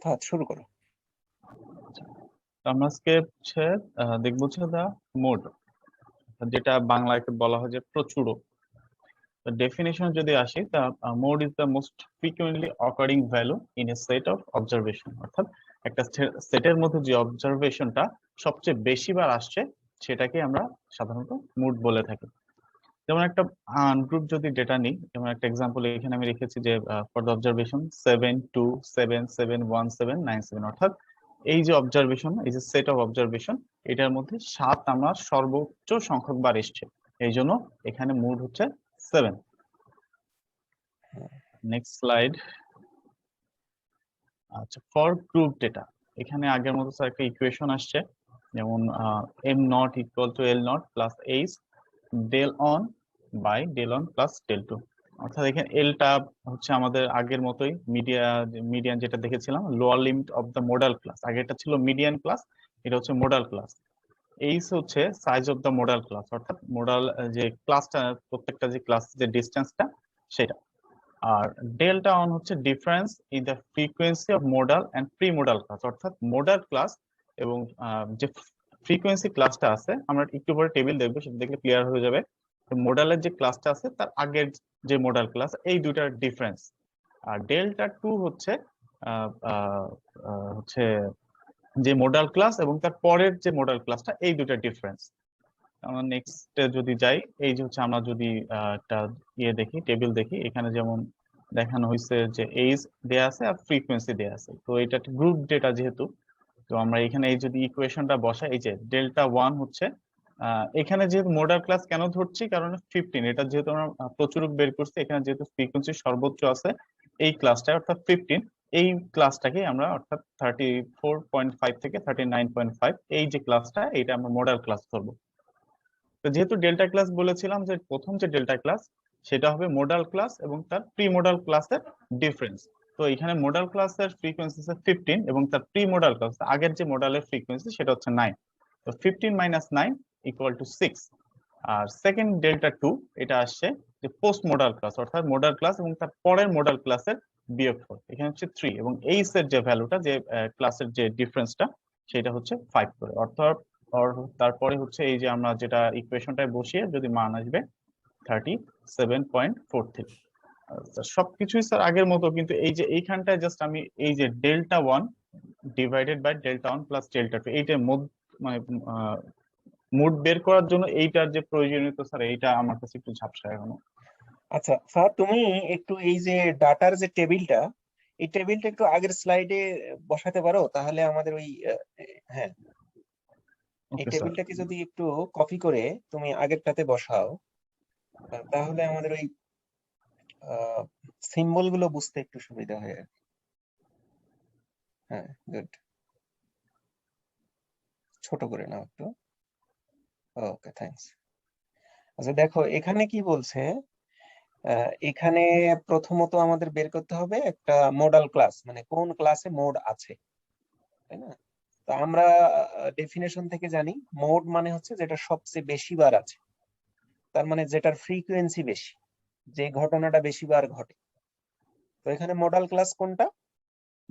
ফাহাদ শুরু করো। আমরা আজকে হচ্ছে দেখবো হচ্ছে দা মোড, যেটা বাংলায় বলা হয় যে প্রচুর। ডেফিনেশন যদি আসি, তা mode is the most frequently occurring value in a set of observation. অর্থাৎ একটা সেটের মধ্যে যে অবজারভেশনটা সবচেয়ে বেশি বার আসছে সেটাকে আমরা সাধারণত মোড বলে থাকি। যেমন একটা গ্রুপ যদি ডেটা নিই, যেমন একটা এক্সাম্পল এখানে আমি রেখেছি যে ফর দ্য অবজারভেশন 7 2 7 7 1 7 9 7, অর্থাৎ এই যে অবজারভেশন, এই যে সেট অফ অবজারভেশন, এটার মধ্যে 7 আমার সর্বোচ্চ সংখ্যক বার এসছে, এই জন্য এখানে মোড হচ্ছে 7। Next slide. আচ্ছা, ফর গ্রুপ ডেটা এখানে আগের মতো স্যার একটা ইকুয়েশন আসছে, যেমন M naught equal to L naught plus H del one by del one plus del two. অর্থাৎ এখানে এলটা হচ্ছে আমাদের আগের মতোই মিডিয়ান যেটা দেখেছিলাম, lower limit of the modal class. আগেরটা ছিল মিডিয়ান ক্লাস, এটা হচ্ছে মোডাল ক্লাস। এইচ হচ্ছে size of the modal class, অর্থাৎ মোডাল যে ক্লাসটা, প্রত্যেকটা যে ক্লাস যে ডিস্টেন্সটা সেটা। আর ডেল্টা অন হচ্ছে difference in the frequency of modal and pre modal class, অর্থাৎ মোডাল ক্লাস এবং যে ফ্রিকোয়েন্সি ক্লাসটা আছে, আমরা একটু পরে টেবিল দেখবো, সেটা দেখলে ক্লিয়ার হয়ে যাবে। মোডালের যে ক্লাসটা আছে তার আগের যে মোডাল ক্লাস, এই দুটার ডিফারেন্স। আর ডেল্টা টু হচ্ছে হচ্ছে যে মোডাল ক্লাস এবং তার পরের যে মোডাল ক্লাসটা, এই দুটার ডিফারেন্স। আমরা নেক্সট যদি যাই, এই যে হচ্ছে আমরা যদি একটা দেখি, টেবিল দেখি, এখানে যেমন দেখানো হয়েছে যে এইজ দেয়া আছে আর ফ্রিকোয়েন্সি দেয়া আছে। তো এটা গ্রুপ ডেটা যেহেতু, তো আমরা এখানে এই যদি ইকুয়েশনটা বসাই, এই যে ডেল্টা ওয়ান হচ্ছে এখানে যেহেতু মোডাল ক্লাস কেন ধরছি, কারণ 15, এটা যেহেতু আমরা প্রচুরক বের করছি, এখানে যেহেতু ফ্রিকোয়েন্সি সর্বোচ্চ আছে এই ক্লাসটা অর্থাৎ 15, এই ক্লাসটাকে আমরা অর্থাৎ 34.5 থেকে 39.5, এই যে ক্লাসটা, এটা আমরা মোডাল ক্লাস ধরবো। তো যেহেতু ডেল্টা ক্লাস বলেছিলাম যে প্রথম যে ডেল্টা ক্লাস সেটা হবে মোডাল ক্লাস এবং তার প্রি মোডাল ক্লাসের ডিফারেন্স। তো এখানে মোডাল ক্লাসের ফ্রিকোয়েন্সি 15 এবং তার প্রি মোডাল ক্লাস আগের যে মোডালের ফ্রিকোয়েন্সি সেটা হচ্ছে 9। তো 15 মাইনাস 9 ইকুয়াল টু 6। আর সেকেন্ড ডেল্টা টু, এটা আসছে যে পোস্ট মোডাল ক্লাস, অর্থাৎ মোডাল ক্লাস এবং তার পরের মোডাল ক্লাসের বিয়োগফল, এখানে হচ্ছে 3, এবং এইচ এর যে ভ্যালুটা, যে ক্লাসের যে ডিফারেন্সটা, সেটা হচ্ছে 5 করে। অর্থাৎ তারপরে হচ্ছে এই যে আমরা যেটা ইকুয়েশনটায় বসিয়ে যদি মান আসবে 37.43। সবকিছুই স্যার আগের মতো, কিন্তু এই যে এইখানটায় জাস্ট আমি এই যে delta one divided by delta one plus delta two, এইটার মানে মোড বের করার জন্য এইটার যে প্রয়োজনীয়তা স্যার, এইটা আমার কাছে একটু ঝাপসা এখনো। আচ্ছা ফাহাদ, তুমি একটু এই যে ডাটার যে টেবিলটা, এই টেবিলটা একটু আগের স্লাইডে বসাতে পারো, তাহলে আমাদের ওই হ্যাঁ, এই ওকে স্যার। টেবিলটাকে যদি একটু কপি করে তুমি আগেরটাতে বসাও, তাহলে আমাদের ওই সিম্বল গুলো বুঝতে একটু সুবিধা হয় আর কি। হ্যাঁ, গুড। ছোট করে নাও একটু। ওকে, থ্যাঙ্কস। আচ্ছা দেখো এখানে কি বলছে, এখানে প্রথমত আমাদের বের করতে হবে একটা মোডাল ক্লাস, মানে কোন ক্লাসে মোড আছে, তাই না? তো আমরা ডেফিনেশন থেকে জানি মোড মানে হচ্ছে যেটা সবচেয়ে বেশি বার আছে, তার মানে যেটার ফ্রিকোয়েন্সি বেশি, যে ঘটনাটা বেশি বার ঘটে। তো এখানে মোডাল ক্লাস কোনটা?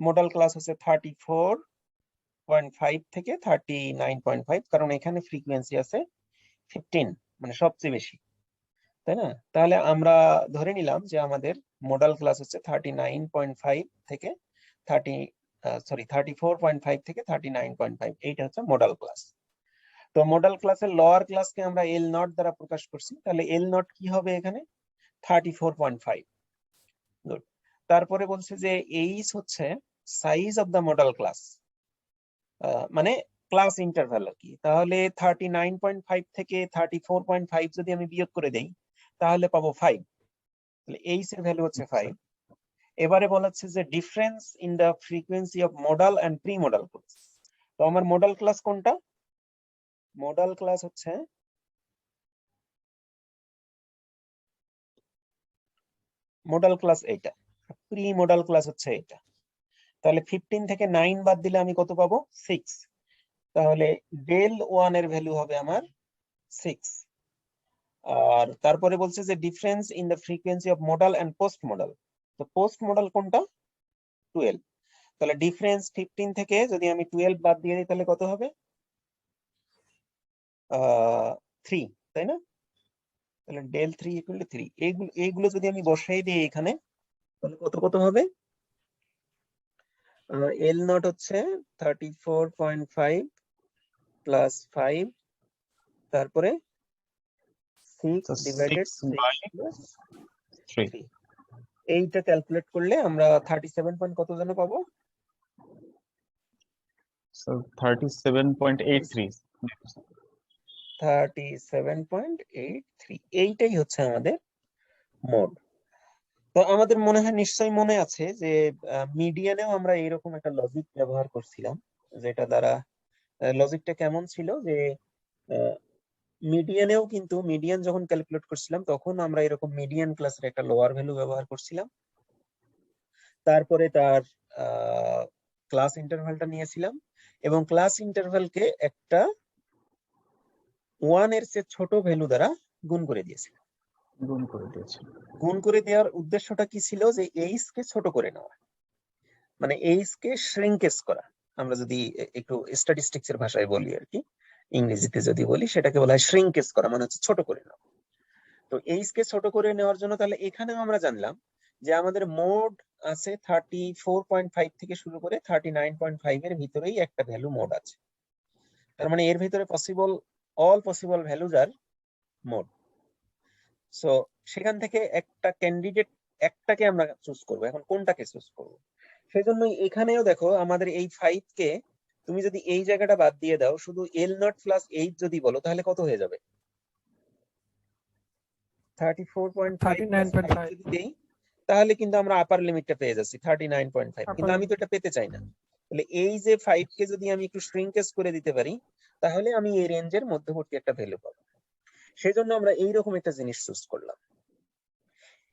মোডাল ক্লাস হচ্ছে 34.5 থেকে 39.5, কারণ এখানে ফ্রিকোয়েন্সি আছে 15, মানে সবচেয়ে বেশি, তাই না? তাহলে আমরা ধরে নিলাম যে আমাদের মোডাল ক্লাস হচ্ছে 39.5 থেকে 34.5 থেকে 39.5, এইটা হচ্ছে মোডাল ক্লাস। তো মোডাল ক্লাসের লোয়ার ক্লাসকে আমরা এল নট দ্বারা প্রকাশ করছি, তাহলে এল নট কি হবে এখানে? 34.5। গুড। তারপরে বলছে যে এইচ হচ্ছে size of the modal class, মানে ক্লাস ইন্টারভ্যাল আর কি। তাহলে 39.5 থেকে 34.5 যদি আমি বিয়োগ করে দেই তাহলে পাবো 5, তাহলে এইচ এর ভ্যালু হচ্ছে 5। এবারে বলা হচ্ছে যে difference in the frequency of modal and pre modal class. তো আমার মোডাল ক্লাস কোনটা? মোডাল ক্লাস হচ্ছে মোডাল ক্লাস এইটা, প্রি মোডাল ক্লাস হচ্ছে এটা। তাহলে 15 থেকে 9 বাদ দিলে আমি কত পাবো? 6। তাহলে ডেল ওয়ান এর ভ্যালু হবে আমার 6। আর তারপরে বলছে যে difference in the frequency of modal and post modal. তো পোস্ট মোডাল কোনটা? 12। তাহলে ডিফারেন্স 15 থেকে যদি আমি 12 বাদ দিয়ে দিই তাহলে কত হবে? 3, তাই না? তাহলে del 3 equal to 3, এইগুলো যদি আমি বসাই দিই এখানে তাহলে কত হবে? এল নট হচ্ছে 34.5 প্লাস 5, তারপরে 6 So ডিভাইডেড 6 by 6 প্লাস 3. 3। এইটা ক্যালকুলেট করলে আমরা 37 পয়েন্ট কত যেন পাবো? So 37.83. 37.83, এইটাই হচ্ছে আমাদের মোড। তো আমাদের মনে হয় নিশ্চয়ই মনে আছে যে মিডিয়ানেও আমরা এরকম একটা লজিক ব্যবহার করছিলাম, যেটা দ্বারা লজিকটা কেমন ছিল যে মিডিয়ানেও কিন্তু মিডিয়ান যখন ক্যালকুলেট করছিলাম তখন আমরা এরকম মিডিয়ান ক্লাসের একটা লোয়ার ভ্যালু ব্যবহার করছিলাম, তারপরে তার ক্লাস ইন্টারভালটা নিয়েছিলাম এবং ক্লাস ইন্টারভালকে একটা 1 এর চেয়ে ছোট ভ্যালু দ্বারা গুণ করে দিয়েছিলাম। গুণ করে দিয়েছে। গুণ করে দেওয়ার উদ্দেশ্যটা কি ছিল? যে এইচ কে ছোট করে নেওয়া, মানে এইচ কে শ্রিঙ্কেজ করা। আমরা যদি একটু স্ট্যাটিস্টিক্স এর ভাষায় বলি আর কি, ইংরেজিতে যদি বলি সেটাকে বলা হয় শ্রিঙ্কেজ করা, মানে হচ্ছে ছোট করে নেওয়া। তো এইচ কে ছোট করে নেওয়ার জন্য তাহলে এখানেও আমরা জানলাম যে আমাদের মোড আছে 34.5 থেকে শুরু করে 39.5 এর ভিতরেই একটা ভ্যালু মোড আছে। তার মানে এর ভিতরে অল পসিবল ভ্যালুজ আর মোড। সো সেখান থেকে একটা ক্যান্ডিডেট একটাকে আমরা চুজ করব। এখন কোনটাকে চুজ করব? সেজন্য এখানেও দেখো আমাদের এই 5 কে তুমি যদি এই জায়গাটা বাদ দিয়ে দাও, শুধু এল নট প্লাস 8 যদি বলো তাহলে কত হয়ে যাবে? 34.5 প্লাস 5 যদি দেই তাহলে কিন্তু আমরা আপার লিমিটটা পেয়ে যাচ্ছি 39.5, কিন্তু আমি তো এটা পেতে চাই না। তাহলে এই যে 5 কে যদি আমি একটু শ্রিঙ্কেজ করে দিতে পারি তাহলে আমি এই রেঞ্জের মধ্যবর্তী একটা ভ্যালু পাবো। সেজন্য আমরা এইরকম একটা জিনিস চুজ করলাম।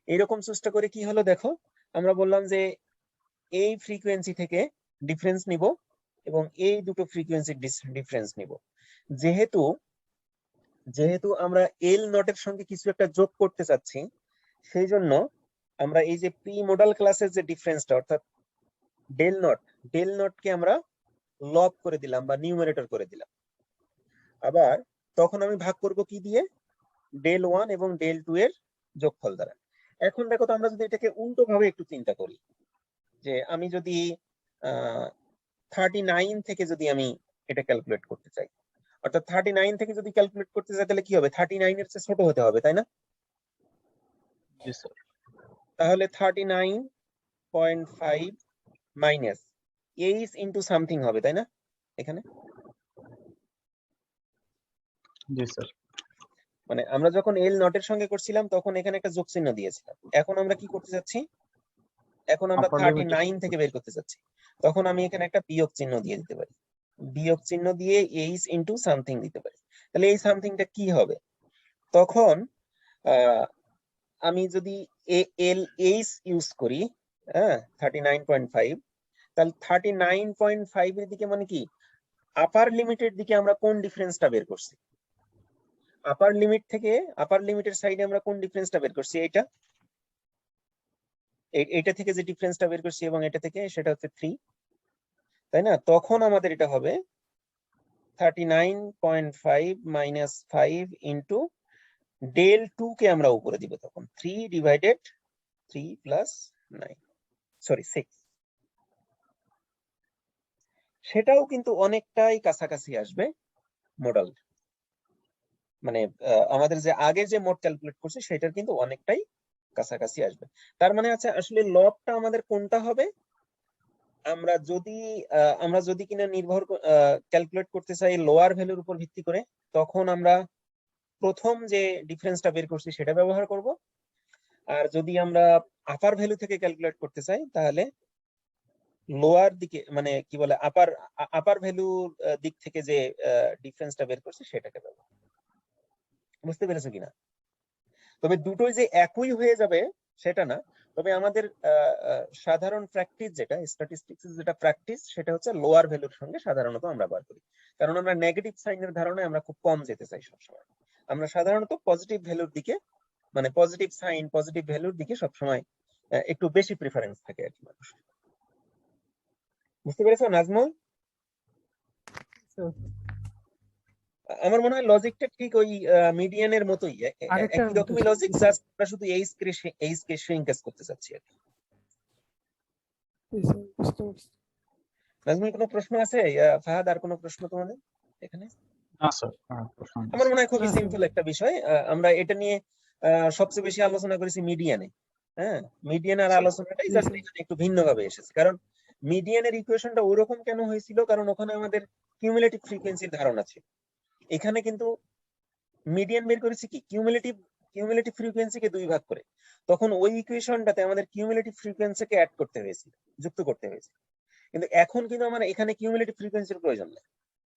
এইরকম চুজটা করে কি হলো দেখো, আমরা বললাম যে এই ফ্রিকোয়েন্সি থেকে ডিফারেন্স নিব এবং এই দুটো ফ্রিকোয়েন্সির ডিফারেন্স নিব। যেহেতু আমরা এল নটের সঙ্গে কিছু একটা যোগ করতে চাচ্ছি, সেই জন্য আমরা এই যে প্রি মডাল ক্লাসের যে ডিফারেন্সটা অর্থাৎ ডেল নটকে আমরা লব করে দিলাম বা নিউমারেটর করে দিলাম। আবার তখন আমি ভাগ করব কি দিয়ে? del 1 এবং del 2 এর যোগফল দ্বারা। এখন দেখো তো আমরা যদি এটাকে উল্টো ভাবে একটু চিন্তা করি, যে আমি যদি 39 থেকে যদি আমি এটা ক্যালকুলেট করতে চাই, অর্থাৎ 39 থেকে যদি ক্যালকুলেট করতে চাই তাহলে কি হবে? 39 এর চেয়ে ছোট হতে হবে, তাই না? জি স্যার। তাহলে 39.5 মাইনাস এইচ ইনটু সামথিং হবে, তাই না? এখানে জি স্যার। মানে আমরা যখন এল নটের সঙ্গে করছিলাম তখন এখানে একটা যোগ চিহ্ন দিয়েছিলাম। এখন আমরা কি করতে যাচ্ছি? এখন আমরা 39 থেকে বের করতে যাচ্ছি, তখন আমি এখানে একটা বিয়োগ চিহ্ন দিয়ে দিতে পারি। বিয়োগ চিহ্ন দিয়ে এইচ ইনটু সামথিং দিতে পারি। তাহলে এই সামথিংটা কি হবে? তখন আমি যদি এল এইচ ইউজ করি, হ্যাঁ 39.5, তাহলে 39.5 এর দিকে মানে কি আপার লিমিটের দিকে আমরা কোন ডিফারেন্সটা বের করছি? আপার লিমিটের সাইডে আমরা কোন ডিফারেন্সটা বের করছি? এইটা থেকে যে ডিফারেন্সটা বের করছি এবং এটা থেকে, সেটা হচ্ছে 3, তাই না? তখন আমাদের এটা হবে 39.5 মাইনাস 5 ইন্টু del 2 কে আমরা উপরে দিব, তখন 3 ডিভাইডেড 3 প্লাস 9, সরি 6। সেটাও কিন্তু অনেকটাই কাছাকাছি আসবে মডেল, মানে আমাদের যে আগে যে মোড ক্যালকুলেট করছি সেটার কিন্তু অনেকটাই কাছাকাছি আসবে। তার মানে আছে আসলে লবটা আমাদের কোনটা হবে? আমরা যদি কিনা ক্যালকুলেট করতে চাই লোয়ার ভ্যালুর উপর ভিত্তি করে, তখন আমরা প্রথম যে ডিফারেন্সটা বের করছি সেটা ব্যবহার করব। আর যদি আমরা আপার ভ্যালু থেকে ক্যালকুলেট করতে চাই তাহলে লোয়ার দিকে, মানে কি বলে, আপার ভ্যালুর দিক থেকে যে ডিফারেন্সটা বের করছি সেটাকে ব্যবহার। বুঝতে পেরেছো কিনা? তবে দুটোই যে একই হয়ে যাবে সেটা না, তবে আমাদের সাধারণ প্র্যাকটিস যেটা স্ট্যাটিস্টিক্স যেটা প্র্যাকটিস সেটা হচ্ছে লোয়ার ভ্যালুর সঙ্গে সাধারণত আমরা বার করি, কারণ আমরা নেগেটিভ সাইনের ধারণায় আমরা খুব কম যেতে চাই সবসময়। আমরা সাধারণত পজিটিভ ভ্যালুর দিকে, মানে পজিটিভ সাইন পজিটিভ ভ্যালুর দিকে সবসময় একটু বেশি প্রিফারেন্স থাকে আর কি মানুষ। বুঝতে পেরেছো নাজমুল? স্যার আমার মনে হয় লজিকটা ঠিক ওই মিডিয়ানের মতোই, আরেকটা একই রকমই লজিক, জাস্ট আমরা শুধু এইচ কে শ্রিঙ্কেজ করতে চাচ্ছি আর কি। বুঝতে পারছি। নাজমুল কোনো প্রশ্ন আছে? ফাহাদ আর কোনো প্রশ্ন তোমাদের এখানে? না স্যার, প্রশ্ন নেই। আমার মনে হয় খুবই না, স্যার। সিম্পল একটা বিষয়। আমরা এটা নিয়ে সবচেয়ে বেশি আলোচনা করেছি মিডিয়ানে। হ্যাঁ, মিডিয়ানের আলোচনাটাই জি, জাস্ট স্যার। এখানে একটু ভিন্ন ভাবে এসেছে, কারণ মিডিয়ানের ইকুয়েশনটা ওইরকম কেন হয়েছিল, কারণ ওখানে আমাদের কিউমুলেটিভ ফ্রিকোয়েন্সির ধারণা ছিল। এখানে কিন্তু মিডিয়ান বের করেছি কি কিউমুলেটিভ ফ্রিকোয়েন্সিকে দুই ভাগ করে, তখন ওই ইকুয়েশনটাতে আমাদের কিউমুলেটিভ ফ্রিকোয়েন্সিকে অ্যাড করতে হয়েছিল, যুক্ত করতে হয়েছিল। কিন্তু এখন কিন্তু আমার এখানে কিউমুলেটিভ ফ্রিকোয়েন্সির প্রয়োজন নেই।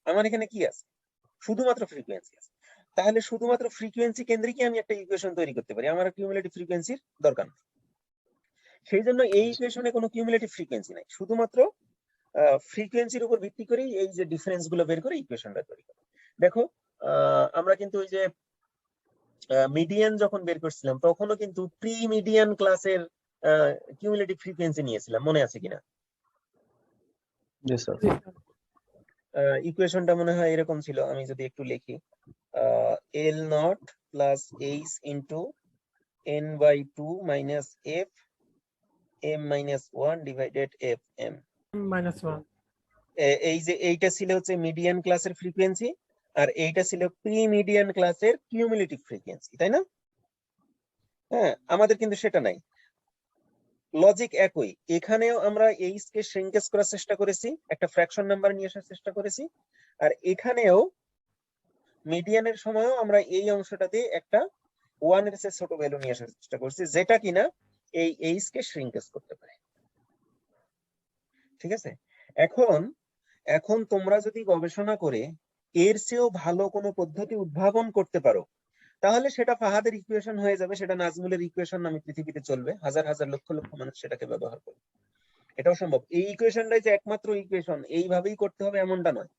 আমার এখানে কি আছে? শুধুমাত্র ফ্রিকোয়েন্সি আছে। তাহলে শুধুমাত্র ফ্রিকোয়েন্সি কেন্দ্রিকই আমি একটা ইকুয়েশন তৈরি করতে পারি, আমার কিউমুলেটিভ ফ্রিকোয়েন্সির দরকার নেই। সেই জন্য এই ইকুয়েশনে কোনো কিউমুলেটিভ ফ্রিকোয়েন্সি নাই, শুধুমাত্র ফ্রিকোয়েন্সির উপর ভিত্তি করেই এই যে ডিফারেন্স গুলো বের করে ইকুয়েশনটা তৈরি করি। দেখো আমরা কিন্তু ওই যে মিডিয়ান যখন বের করছিলাম তখনও কিন্তু প্রি মিডিয়ান ক্লাসের কিউমুলেটিভ ফ্রিকোয়েন্সি নিয়েছিলাম, মনে আছে কিনা? জি স্যার। জি, স্যার। ইকুয়েশনটা মনে হয় এরকম ছিল, আমি যদি একটু লিখি, L naught plus H into n by 2 minus f m minus 1 divided f m। -1 এই যে এইটা ছিল হচ্ছে মিডিয়ান ক্লাসের ফ্রিকোয়েন্সি, আর এইটা ছিল প্রি মিডিয়ান ক্লাসের কিউমুলেটিভ ফ্রিকোয়েন্সি, তাই না? হ্যাঁ, আমাদের কিন্তু সেটা নাই। লজিক একই, এখানেও আমরা এইচ কে শ্রিঙ্কেজ করার চেষ্টা করেছি, একটা ফ্র্যাকশন নাম্বার নিয়ে আসার চেষ্টা করেছি, আর এখানেও মিডিয়ানের সময়ও আমরা এই অংশটাতে একটা 1 এর চেয়ে ছোট ভ্যালু নিয়ে আসার চেষ্টা করছি, যেটা কিনা এই এইচ কে শ্রিঙ্কেজ করতে পারে। ঠিক আছে, এখন এখন তোমরা যদি গবেষণা করে এর চেয়েও ভালো কোনো পদ্ধতি উদ্ভাবন করতে পারো, তাহলে সেটা ফাহাদের ইকুয়েশন হয়ে যাবে, সেটা নাজমুলের ইকুয়েশন নামে পৃথিবীতে চলবে, হাজার হাজার লক্ষ লক্ষ মানুষ সেটাকে ব্যবহার করবে। এটাও সম্ভব। এই ইকুয়েশনটাই যে একমাত্র ইকুয়েশন, এইভাবেই করতে হবে এমনটা নয়।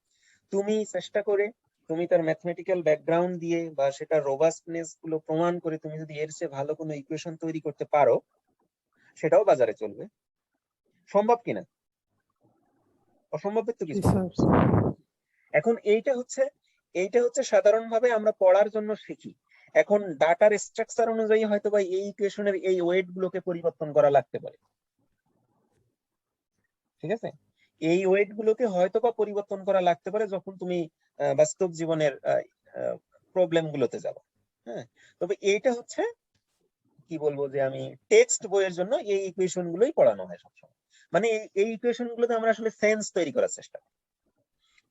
তুমি চেষ্টা করে, তুমি তার ম্যাথমেটিক্যাল ব্যাকগ্রাউন্ড দিয়ে বা সেটা রোবাস্টনেস গুলো প্রমাণ করে তুমি যদি এর চেয়ে ভালো কোনো ইকুয়েশন তৈরি করতে পারো, সেটাও বাজারে চলবে। সম্ভব কিনা? অসম্ভব তো জি, কিছু। স্যার। এখন এইটা হচ্ছে সাধারণভাবে আমরা পড়ার জন্য শিখি। এখন ডাটার স্ট্রাকচার অনুযায়ী হয়তো বা এই ইকুয়েশনের এই ওয়েট গুলোকে পরিবর্তন করা লাগতে পারে। ঠিক আছে, এই ওয়েট গুলোকে হয়তো বা পরিবর্তন করা লাগতে পারে যখন তুমি বাস্তব জীবনের প্রবলেম গুলোতে যাবো। হ্যাঁ, তবে এইটা হচ্ছে কি বলবো, যে আমি টেক্সট বইয়ের জন্য এই ইকুয়েশন গুলোই পড়ানো হয় সবসময়। মানে এই ইকুয়েশন গুলোতে আমরা আসলে সেন্স তৈরি করার চেষ্টা করি।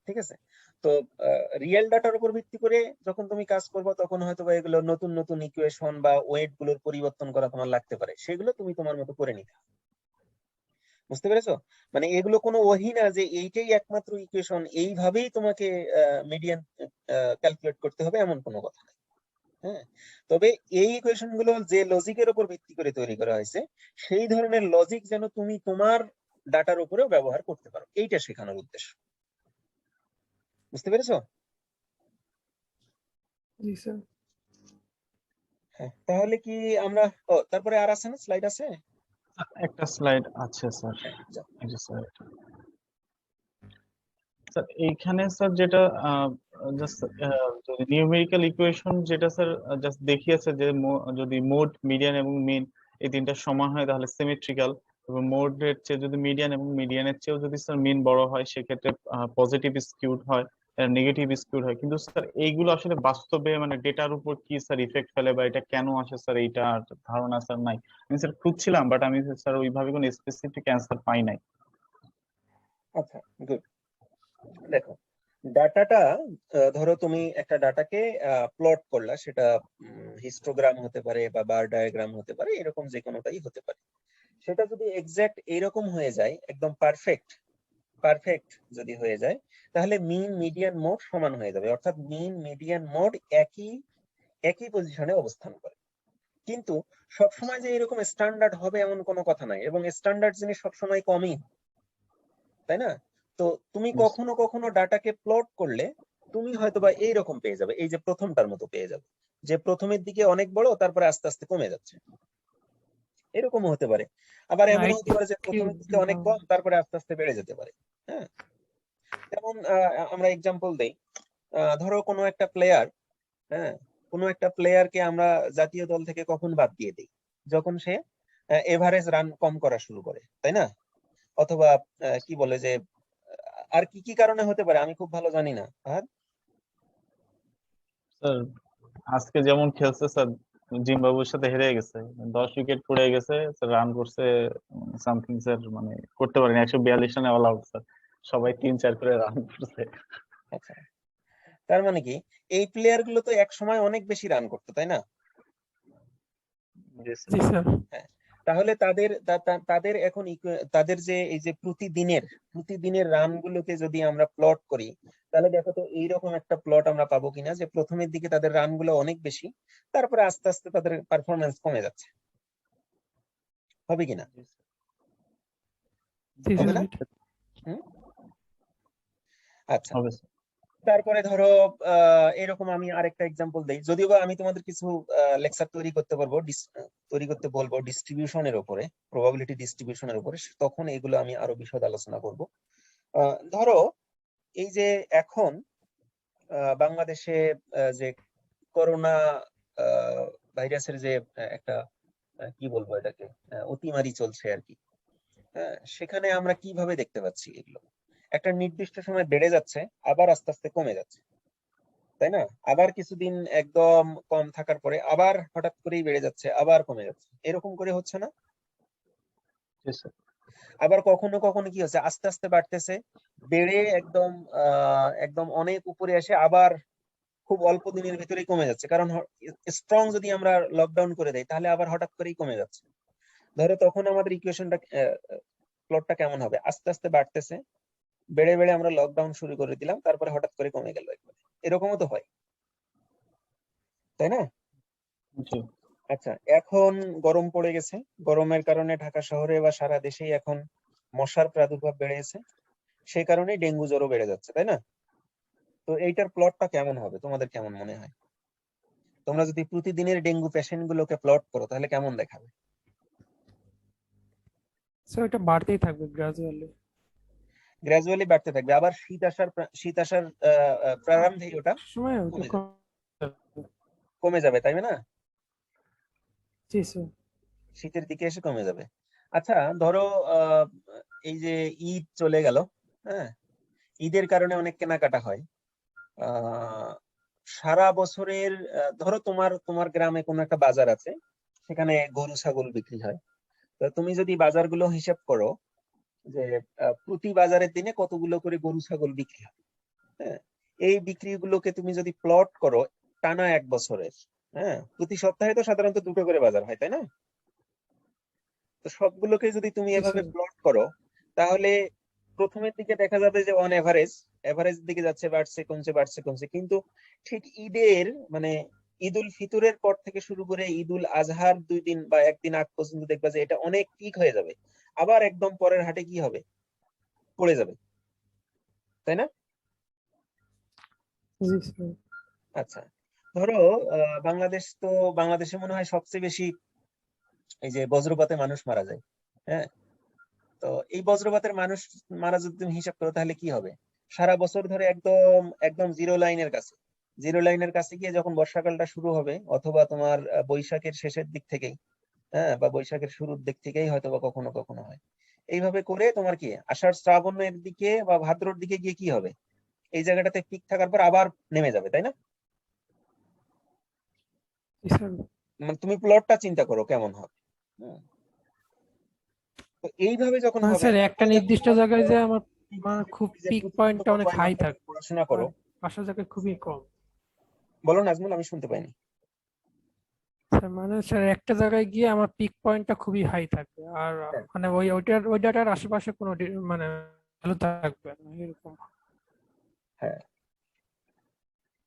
ঠিক আছে, তো রিয়েল ডাটার উপর ভিত্তি করে যখন তুমি কাজ করবে তখন হয়তো বা এগুলো নতুন নতুন ইকুয়েশন বা ওয়েট গুলোর পরিবর্তন করা তোমার লাগতে পারে, সেগুলো তুমি তোমার মতো করে নিতে হবে। বুঝতে পেরেছো? মানে এগুলো কোনো ওহি না যে এইটাই একমাত্র ইকুয়েশন, এইভাবেই তোমাকে মিডিয়ান ক্যালকুলেট করতে হবে, এমন কোনো কথা নেই। হ্যাঁ, তবে এই ইকুয়েশন গুলো যে লজিকের উপর ভিত্তি করে তৈরি করা হয়েছে, সেই ধরনের লজিক যেন তুমি তোমার ডাটার উপরেও ব্যবহার করতে পারো, এইটা শেখানোর উদ্দেশ্য। বুঝতে পেরেছো? জি, স্যার। হ্যাঁ, তাহলে কি আমরা তারপরে আর আছে না, স্লাইড আছে? একটা স্লাইড আছে স্যার। হ্যাঁ, যাও। এই যে স্যার, স্যার এইখানে স্যার যেটা জাস্ট যদি নিউমেরিক্যাল ইকুয়েশন যেটা স্যার জাস্ট দেখিয়েছে যে যদি মোড, মিডিয়ান এবং মিন এই তিনটা সমান হয় তাহলে সিমেট্রিক্যাল, এবং মোডের চেয়ে যদি মিডিয়ান এবং মিডিয়ানের চেয়েও যদি স্যার মিন বড় হয় সেক্ষেত্রে পজিটিভ স্কিউড হয়, নেগেটিভ স্কিউড হয়। কিন্তু স্যার এইগুলো আসলে বাস্তবে মানে ডেটার উপর কি স্যার ইফেক্ট ফেলে বা এটা কেন আসে স্যার, এইটা ধারণা স্যার নাই। আমি স্যার খুঁজছিলাম, বাট আমি স্যার ওইভাবে কোনো স্পেসিফিক অ্যান্সার পাই নাই। আচ্ছা, গুড। দেখো, ডাটাটা ধরো তুমি একটা ডাটাকে প্লট করলা, সেটা হিস্টোগ্রাম হতে পারে বা বার ডায়াগ্রাম হতে পারে, এরকম যে কোনোটাই হতে পারে। সেটা যদি এক্সাক্ট এইরকম হয়ে যায়, একদম পারফেক্ট যদি হয়ে যায়, তাহলে মিন মিডিয়ান মোড সমান হয়ে যাবে, অর্থাৎ মিন মিডিয়ান মোড একই পজিশনে অবস্থান করে। কিন্তু সবসময় যে এরকম স্ট্যান্ডার্ড হবে এমন কোনো কথা নাই, এবং স্ট্যান্ডার্ড জিনিস সবসময় কমই, তাই না? তো তুমি কখনো কখনো ডাটাকে প্লট করলে তুমি হয়তোবা এইরকম পেয়ে যাবে, এই যে প্রথমটার মতো পেয়ে যাবে, যে প্রথমের দিকে অনেক বড়, তারপরে আস্তে আস্তে কমে যাচ্ছে। এরকমও হতে পারে। আবার না, এমনও হতে একটু পারে যে প্রথমের দিকে অনেক কম, তারপরে আস্তে আস্তে বেড়ে যেতে পারে। হ্যাঁ, যেমন আমরা এক্সাম্পল দেই, ধরো কোনো একটা প্লেয়ার, হ্যাঁ, কোনো একটা প্লেয়ারকে আমরা জাতীয় দল থেকে কখন বাদ দিয়ে দিই? যখন সে এভারেজ রান কম করা শুরু করে, তাই না? অথবা কি বলে যে আর কি কি কারণে হতে পারে আমি খুব ভালো জানি না। আর স্যার আজকে যেমন খেলছে স্যার, জিম্বাবুয়ের সাথে হেরে গেছে, 10 উইকেট পড়ে গেছে স্যার, রান করছে সামথিং স্যার, মানে করতে পারেনি, 142 রানে অল আউট স্যার, সবাই 3-4 করে রান করছে। আচ্ছা, তার মানে কি এই প্লেয়ার গুলো তো এক সময় অনেক বেশি রান করতো, তাই না? জি স্যার। জি স্যার। হ্যাঁ, তাহলে তাদের এখন তাদের যে এই যে প্রতিদিনের রান গুলোকে যদি আমরা প্লট করি, তাহলে দেখো তো এইরকম একটা প্লট আমরা পাবো কিনা যে প্রথমের দিকে তাদের রান গুলো অনেক বেশি, তারপরে আস্তে আস্তে তাদের পারফরমেন্স কমে যাচ্ছে। হবে কিনা? জি হবে স্যার। না? হুম, আচ্ছা। হবে স্যার। তারপরে ধরো এরকম আমি আরেকটা এক্সাম্পল দেই, যদিও বা আমি তোমাদের কিছু লেকচার তৈরি করতে বলবো ডিস্ট্রিবিউশনের উপরে, প্রবাবিলিটি ডিস্ট্রিবিউশনের উপরে, তখন এগুলো আমি আরো বিশদ আলোচনা করব। ধরো এই যে এখন বাংলাদেশে যে করোনা ভাইরাসের যে একটা কি বলবো এটাকে, অতিমারি চলছে আর কি। হ্যাঁ, সেখানে আমরা কিভাবে দেখতে পাচ্ছি এগুলো একটা নির্দিষ্ট সময় বেড়ে যাচ্ছে, আবার আস্তে আস্তে কমে যাচ্ছে, তাই না? আবার কিছুদিন একদম কম থাকার পরে আবার হঠাৎ করেই বেড়ে যাচ্ছে, আবার কমে যাচ্ছে, এরকম করে হচ্ছে না? জি স্যার। আবার কখনো কখনো কি হচ্ছে, আস্তে আস্তে বাড়তেছে, বেড়ে একদম একদম অনেক উপরে এসে আবার খুব অল্প দিনের ভিতরেই কমে যাচ্ছে, কারণ স্ট্রং যদি আমরা লকডাউন করে দেই তাহলে আবার হঠাৎ করেই কমে যাচ্ছে। ধরো তখন আমাদের ইকুয়েশনটা প্লটটা কেমন হবে? আস্তে আস্তে বাড়তেছে, বেড়ে বেড়ে আমরা লকডাউন শুরু করে দিলাম, তারপরে হঠাৎ করে কমে গেল একবার। এরকমও তো হয়, তাই না? জি। আচ্ছা, এখন গরম পড়ে গেছে, গরমের কারণে ঢাকা শহরে বা সারা দেশেই এখন মশার প্রাদুর্ভাব বেড়ে গেছে, সেই কারণে ডেঙ্গু জ্বরও বেড়ে যাচ্ছে, তাই না? তো এইটার প্লটটা কেমন হবে তোমাদের কেমন মনে হয়? তোমরা যদি প্রতিদিনের ডেঙ্গু পেশেন্ট গুলোকে প্লট করো তাহলে কেমন দেখাবে? স্যার এটা বাড়তেই থাকবে গ্রাজুয়ালি। গ্র্যাজুয়ালি বাড়তে থাকবে, আবার শীত আসার প্রারম্ভেই ওটা সময় ওটা কমে যাবে, কমে যাবে, তাই না? জি স্যার। শীতের দিকে এসে কমে যাবে। আচ্ছা, ধরো আহ এই যে ঈদ চলে গেল, হ্যাঁ, ঈদের কারণে অনেক কেনাকাটা হয়। আহ সারা বছরের ধরো তোমার তোমার গ্রামে কোনো একটা বাজার আছে, সেখানে গরু ছাগল বিক্রি হয়। তো তুমি যদি বাজারগুলো হিসাব করো যে প্রতি বাজারের দিনে কতগুলো করে গরু ছাগল বিক্রি হয়, হ্যাঁ, এই বিক্রিগুলোকে তুমি যদি প্লট করো টানা 1 বছরের, হ্যাঁ, প্রতি সপ্তাহে তো সাধারণত 2টো করে বাজার হয়, তাই না? তো সবগুলোকে যদি তুমি জি এভাবে স্যার। প্লট করো, তাহলে প্রথমের দিকে দেখা যাবে যে অন এভারেজ দিকে যাচ্ছে, বাড়ছে কমছে বাড়ছে কমছে, কিন্তু ঠিক ঈদের মানে ঈদ উল ফিতরের পর থেকে শুরু করে ঈদ উল আজহার 2 দিন বা 1 দিন আগ পর্যন্ত দেখবা যে এটা অনেক পিক হয়ে যাবে, আবার একদম পরের হাটে কি হবে, পড়ে যাবে, তাই না? জি স্যার। আচ্ছা, ধরো বাংলাদেশে মনে হয় সবচেয়ে বেশি এই যে বজ্রপাতে মানুষ মারা যায়। হ্যাঁ, তো এই বজ্রপাতের মানুষ মারা যদি তুমি হিসাব করো তাহলে কি হবে? সারা বছর ধরে একদম একদম জিরো লাইনের কাছে গিয়ে যখন বর্ষাকালটা শুরু হবে, অথবা তোমার বৈশাখের শেষের দিক থেকেই, হ্যাঁ, বা বৈশাখের শুরুর দিক থেকেই হয়তো বা কখনো কখনো হয়, এইভাবে করে তোমার কি আষাঢ় শ্রাবণের দিকে বা ভাদ্রর দিকে গিয়ে কি হবে, এই জায়গাটাতে পিক থাকার পর আবার নেমে যাবে, তাই না? জি স্যার। মানে তুমি প্লটটা চিন্তা করো কেমন হবে। হুম, তো এইভাবে যখন মানে হবে, স্যার একটা তারপরে দেখো নির্দিষ্ট তোমার জায়গায় যে আমার আমার দেখবে খুব যে পিক প্রতিনিয়ত পয়েন্টটা অনেক মোবাইল হাই আমরা যখন থাকবে, পড়াশোনা করো। আর পাশের জায়গায় খুবই কম। বলো নাজমুল, আমি শুনতে পাইনি। স্যার মানে স্যার একটা জায়গায় গিয়ে আমার পিক পয়েন্টটা খুবই হাই থাকবে, আর হ্যাঁ, মানে ওই ডাটার আশেপাশে কোনো মানে ভ্যালু থাকবে না এরকম। হ্যাঁ,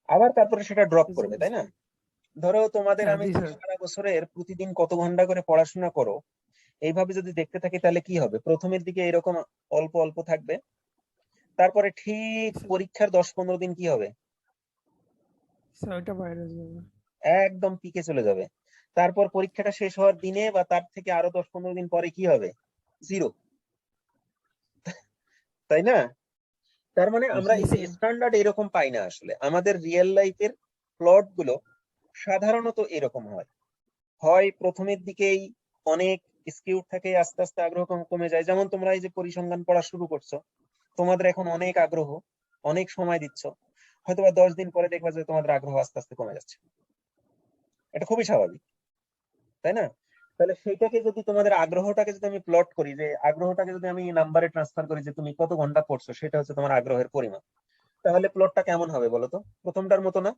আবার তারপরে সেটা ড্রপ করবে, তাই না? ধরো তোমাদের আমি জি যদি স্যার। সারা বছরের প্রতিদিন কত ঘন্টা করে পড়াশোনা করো এইভাবে যদি দেখতে থাকি, তাহলে কি হবে? প্রথমের দিকে এরকম অল্প অল্প থাকবে, তারপরে ঠিক পরীক্ষার 10-15 দিন কি হবে, স্যার ওইটা বাইরে যাবে। একদম পিকে চলে যাবে। তারপর পরীক্ষাটা শেষ হওয়ার দিনে বা তার থেকে আরো 10-15 দিন পরে কি হবে? 0, তাই না? তার মানে আমরা জি এই যে স্যার। স্ট্যান্ডার্ড এরকম পাই না আসলে। আমাদের রিয়েল লাইফের প্লট গুলো সাধারণত এরকম হয়, হয় প্রথমের দিকেই অনেক স্কিউড থাকে, আস্তে আস্তে আগ্রহ কমে যায়। যেমন তোমরা এই যে পরিসংখ্যান পড়া শুরু করছো, তোমাদের এখন অনেক আগ্রহ, অনেক সময় দিচ্ছ, হয়তোবা 10 দিন পরে দেখবা যে তোমাদের আগ্রহ আস্তে আস্তে কমে যাচ্ছে। এটা খুবই স্বাভাবিক, তাই না? তাহলে সেইটাকে যদি তোমাদের আগ্রহটাকে যদি আমি প্লট করি, যে আগ্রহটাকে যদি আমি নাম্বারে ট্রান্সফার করি যে তুমি কত ঘন্টা পড়ছো, সেটা হচ্ছে তোমার আগ্রহের পরিমাণ, তাহলে প্লটটা কেমন হবে বলো তো? প্রথমটার মতো না?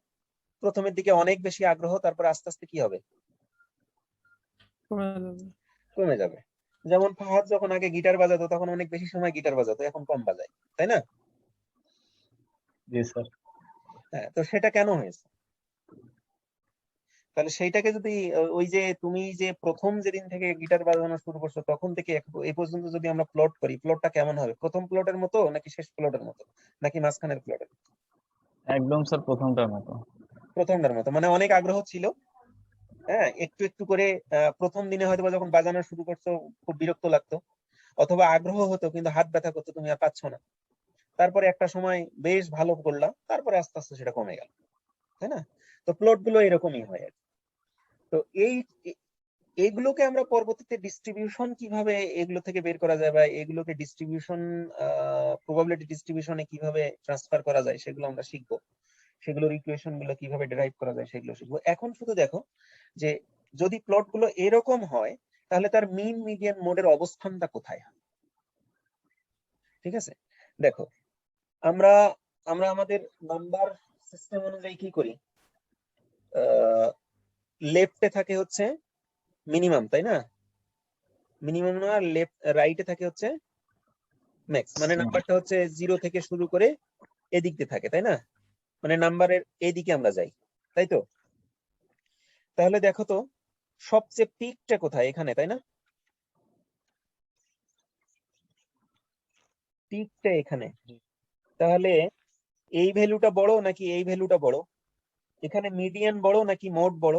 প্রথমের দিকে অনেক বেশি আগ্রহ, তারপর আস্তে আস্তে কি হবে? কমে যাবে। কমে যাবে। যেমন ফাহাদ যখন আগে গিটার বাজাতো তখন অনেক বেশি সময় গিটার বাজাতো, এখন কম বাজায়, তাই না? জি স্যার। হ্যাঁ, তো সেটা কেন হয়েছে? তাহলে সেইটাকে যদি ওই যে তুমি যে প্রথম যেদিন থেকে গিটার বাজানো শুরু করছো তখন থেকে এই পর্যন্ত যদি আমরা প্লট করি, প্লটটা কেমন হবে? প্রথম প্লটের মতো নাকি শেষ প্লটের মতো নাকি মাঝখানের প্লটের? একদম স্যার প্রথমটার মতো। প্রথমটার মতো, মানে অনেক আগ্রহ ছিল, হ্যাঁ, একটু একটু করে প্রথম দিনে হয়তো যখন বাজানো শুরু করছো খুব বিরক্ত লাগতো, অথবা আগ্রহ হতো কিন্তু হাত ব্যথা করতো, তুমি আর পাচ্ছ না। তারপরে একটা সময় বেশ ভালো করলা, তারপরে আস্তে আস্তে সেটা কমে গেল, তাই না? তো প্লট গুলো এরকমই হয় আর কি। তো এইগুলোকে আমরা পরবর্তীতে ডিস্ট্রিবিউশন কিভাবে এগুলো থেকে বের করা যায়, বা এগুলোকে ডিস্ট্রিবিউশন প্রবাবিলিটি ডিস্ট্রিবিউশনে কিভাবে ট্রান্সফার করা যায় সেগুলো আমরা শিখবো। সেগুলোর ইকুয়েশন গুলো কিভাবে ডেরাইভ করা যায় সেগুলো শিখবো। এখন শুধু দেখো যে যদি প্লট গুলো এরকম হয় তাহলে তার মিন মিডিয়ান মোডের অবস্থানটা কোথায় হয়। ঠিক আছে, দেখো আমরা আমরা আমাদের নাম্বার সিস্টেম অনুযায়ী কি করি, লেফটে থাকে হচ্ছে মিনিমাম, তাই না? মিনিমাম না, লেফট রাইটে থাকে হচ্ছে ম্যাক্স, মানে নাম্বারটা হচ্ছে 0 থেকে শুরু করে এদিক দিয়ে থাকে, তাই না? মানে নাম্বারের এদিকে আমরা যাই, তাই তো? তাহলে দেখো তো সবচেয়ে পিকটা কোথায়? এখানে, তাই না? পিকটা এখানে। তাহলে এই ভ্যালুটা বড় নাকি এই ভ্যালুটা বড়? এখানে মিডিয়ান বড় নাকি মোড বড়?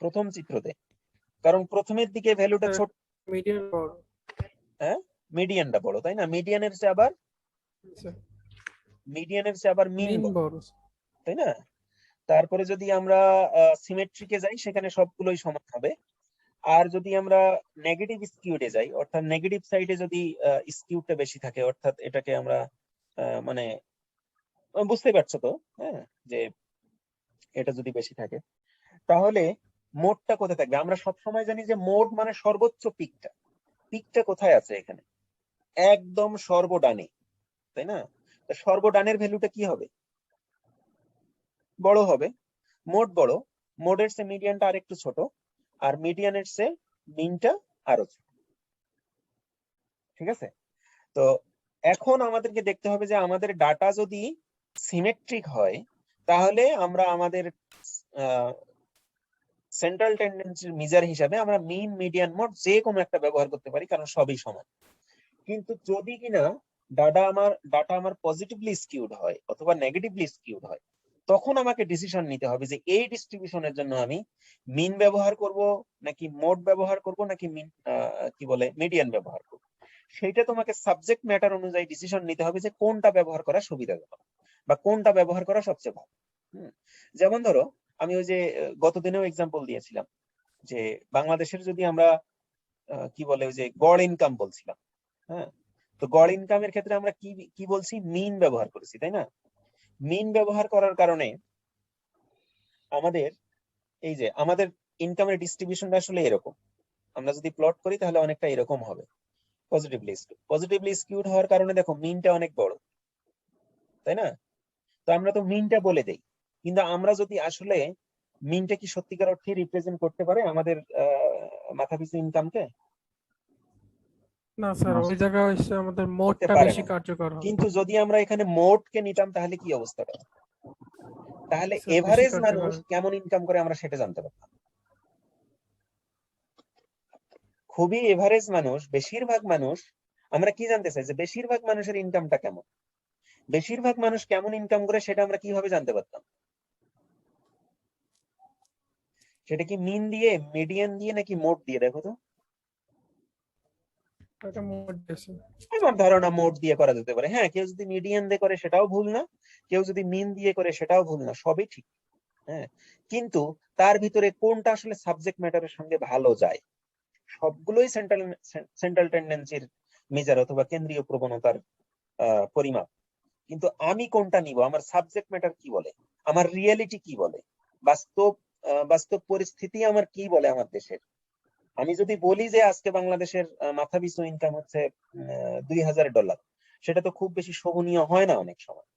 প্রথম চিত্রতে, কারণ প্রথমের দিকে ভ্যালুটা ছোট, মিডিয়াম বড়। হ্যাঁ, মিডিয়ানটা বড়, তাই না? মিডিয়ানের চেয়ে আবার মিন মিন বড়, বড়। তাই না? তারপরে যদি আমরা সিমেট্রিকে যাই সেখানে সবগুলোই সমান হবে। আর যদি আমরা নেগেটিভ স্কিউডে যাই, অর্থাৎ নেগেটিভ সাইডে যদি স্কিউডটা বেশি থাকে, অর্থাৎ এটাকে আমরা মানে বুঝতে পারছো তো, হ্যাঁ, যে এটা যদি বেশি থাকে তাহলে মোডটা কোথায় থাকবে? আমরা সব সময় জানি যে মোড মানে সর্বোচ্চ পিকটা। পিকটা কোথায় আছে? এখানে একদম সর্বডানে, তাই না? তো সর্বডানের ভ্যালুটা কি হবে? বড় হবে। মোড বড়, মোডের চেয়ে মিডিয়ানটা আরেকটু ছোট, আর মিডিয়ানের চেয়ে মিনটা আরো ছোট। ঠিক আছে, তো এখন আমাদেরকে দেখতে হবে যে আমাদের ডাটা যদি সিমেট্রিক হয় তাহলে আমরা আমাদের সেন্ট্রাল টেন্ডেন্সির মেজার হিসাবে আমরা মিন মিডিয়ান মোড যে কোনো একটা ব্যবহার করতে পারি, কারণ সবই সমান। কিন্তু যদি কিনা ডাটা আমার পজিটিভলি স্কিউড হয় অথবা নেগেটিভলি স্কিউড হয়, তখন আমাকে ডিসিশন নিতে হবে যে এই ডিস্ট্রিবিউশনের জন্য আমি মিন ব্যবহার করব নাকি মোড ব্যবহার করব নাকি কি বলে মিডিয়ান ব্যবহার করব। সেইটা তোমাকে সাবজেক্ট ম্যাটার অনুযায়ী ডিসিশন নিতে হবে যে কোনটা ব্যবহার করা সুবিধাজনক বা কোনটা ব্যবহার করা সবচেয়ে ভালো। যেমন ধরো আমি ওই যে গতদিনেও এক্সাম্পল দিয়েছিলাম যে বাংলাদেশের যদি আমরা কি বলে ওই যে গড় ইনকাম বলছিলাম, হ্যাঁ, তো গড় ইনকামের ক্ষেত্রে আমরা কি কি বলছি? মিন ব্যবহার করেছি, তাই না? মিন ব্যবহার করার কারণে আমাদের এই যে আমাদের ইনকামের ডিস্ট্রিবিউশনটা আসলে এরকম। আমরা যদি প্লট করি তাহলে অনেকটা এরকম হবে, পজিটিভলি স্কিউড হওয়ার কারণে দেখো মিনটা অনেক বড়, তাই না? তো আমরা তো মিনটা বলে দেই, কিন্তু আমরা যদি আসলে মিনটা কি সত্যিকার অর্থে রিপ্রেজেন্ট করতে পারে আমাদের মাথাপিছু ইনকামকে? না স্যার, ওই জায়গায় হচ্ছে আমাদের করতে মোডটা পারে বেশি না। কার্যকর হবে। কিন্তু যদি আমরা এখানে মোডকে নিতাম তাহলে কি অবস্থাটা? তাহলে স্যার বেশি এভারেজ কার্যকর মানুষ কেমন ইনকাম করে আমরা সেটা জানতে পারতাম। খুবই এভারেজ মানুষ, বেশিরভাগ মানুষ, আমরা কি জানতে চাই যে বেশিরভাগ মানুষের ইনকামটা কেমন? বেশিরভাগ মানুষ কেমন ইনকাম করে সেটা আমরা কিভাবে জানতে পারতাম? সেটা কি মিন দিয়ে, মিডিয়ান দিয়ে, নাকি মোড দিয়ে? দেখো তো। এটা মোট দিয়েছে। আমার ধারণা মোড দিয়ে করা যেতে পারে। হ্যাঁ, কেউ যদি মিডিয়ান দিয়ে করে সেটাও ভুল না, কেউ যদি মিন দিয়ে করে সেটাও ভুল না, সবই ঠিক। হ্যাঁ, কিন্তু তার ভিতরে কোনটা আসলে সাবজেক্ট ম্যাটারের সঙ্গে ভালো যায়? সবগুলোই সেন্ট্রাল টেন্ডেন্সির মেজার অথবা কেন্দ্রীয় প্রবণতার পরিমাপ। কিন্তু আমি কোনটা নিব? আমার সাবজেক্ট ম্যাটার কি বলে, আমার রিয়েলিটি কি বলে, বাস্তব পরিস্থিতি আমার কি বলে আমার দেশের। আমি যদি বলি যে আজকে বাংলাদেশের মাথাপিছু ইনকাম হচ্ছে $2000, সেটা তো খুব বেশি শোভনীয় হয় না অনেক সময়।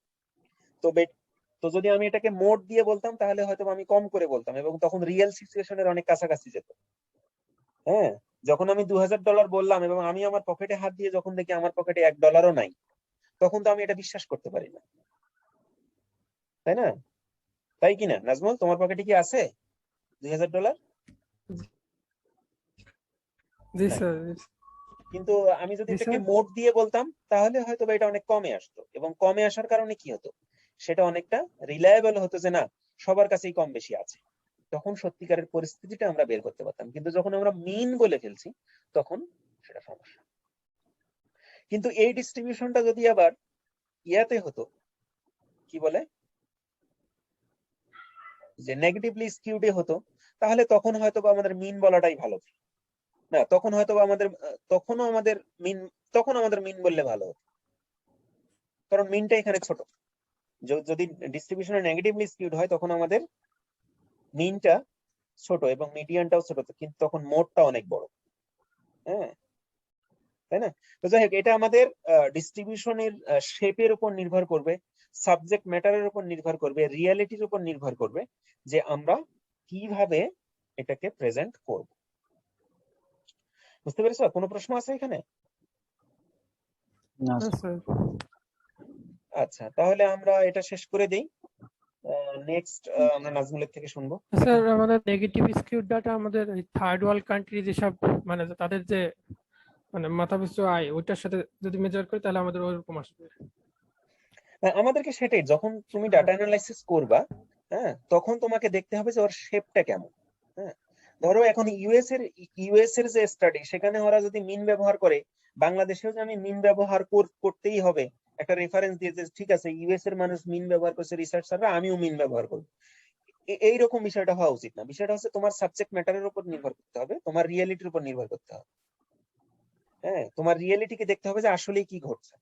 তো যদি আমি এটাকে মোড দিয়ে বলতাম তাহলে হয়তো আমি কম করে বলতাম এবং তখন রিয়েল সিচুয়েশনের অনেক কাছাকাছি যেত। হ্যাঁ, যখন আমি $2000 বললাম এবং আমি আমার পকেটে হাত দিয়ে যখন দেখি আমার পকেটে $1ও নাই, তখন তো আমি এটা বিশ্বাস করতে পারি না, তাই না? তাই কিনা নাজমুল, তোমার পকেটে কি আছে $2000? জি নাই। স্যার। কিন্তু আমি যদি জি এটাকে স্যার। মোড দিয়ে বলতাম তাহলে হয়তো বা এটা অনেক কমে আসতো, এবং কমে আসার কারণে কি হতো, সেটা অনেকটা রিলায়েবল হতো যে না, সবার কাছেই কম বেশি আছে। তখন সত্যিকারের পরিস্থিতিটা আমরা বের করতে পারতাম। কিন্তু যখন আমরা মিন বলে ফেলছি তখন সেটা সমস্যা। কিন্তু এই ডিস্ট্রিবিউশনটা যদি আবার ইয়াতে হতো, কি বলে, যে নেগেটিভলি স্কিউডে হতো, তাহলে তখন হয়তো বা আমাদের মিন বলাটাই ভালো। না, তখন হয়তো বা আমাদের মিন তখন আমাদের মিন বললে ভালো হতো, কারণ মিনটা এখানে ছোট। যদি ডিস্ট্রিবিউশনে নেগেটিভলি স্কিউড হয় তখন আমাদের মিনটা ছোট এবং মিডিয়ানটাও ছোট, কিন্তু তখন মোডটা অনেক বড়। হ্যাঁ, তাই না? তো যাই হোক, এটা আমাদের ডিস্ট্রিবিউশনের শেপের উপর নির্ভর করবে, সাবজেক্ট ম্যাটারের উপর নির্ভর করবে, রিয়ালিটির উপর নির্ভর করবে যে আমরা কিভাবে এটাকে প্রেজেন্ট করব। বুঝতে পেরেছো? কোনো প্রশ্ন আছে এখানে? না হ্যাঁ স্যার। আচ্ছা, তাহলে আমরা এটা শেষ করে দেই। নেক্সট আমরা নাজমুলের থেকে শুনবো। স্যার, আমাদের নেগেটিভ স্কিউড ডাটা আমাদের থার্ড ওয়ার্ল্ড কান্ট্রি যেসব, মানে তাদের যে মানে মাথাপিছু আয় ওইটার সাথে যদি মেজার করি তাহলে আমাদের ওইরকম আসবে। আমাদেরকে সেটাই, যখন তুমি ডাটা অ্যানালাইসিস করবা, হ্যাঁ, তখন তোমাকে দেখতে হবে যে ওর শেপটা কেমন। হ্যাঁ, ধরো এখন ইউএস এর যে স্টাডি, সেখানে ওরা যদি মিন ব্যবহার করে, বাংলাদেশেও যে আমি মিন ব্যবহার করতেই হবে, একটা রেফারেন্স দিয়ে যে ঠিক আছে ইউএস এর মানুষ মিন ব্যবহার করছে, রিসার্চাররা, আমিও মিন ব্যবহার করবো, এইরকম বিষয়টা হওয়া উচিত না। বিষয়টা হচ্ছে তোমার সাবজেক্ট ম্যাটারের উপর নির্ভর করতে হবে, তোমার রিয়েলিটির উপর নির্ভর করতে হবে। হ্যাঁ, তোমার রিয়েলিটিকে দেখতে হবে যে আসলে কি ঘটছে।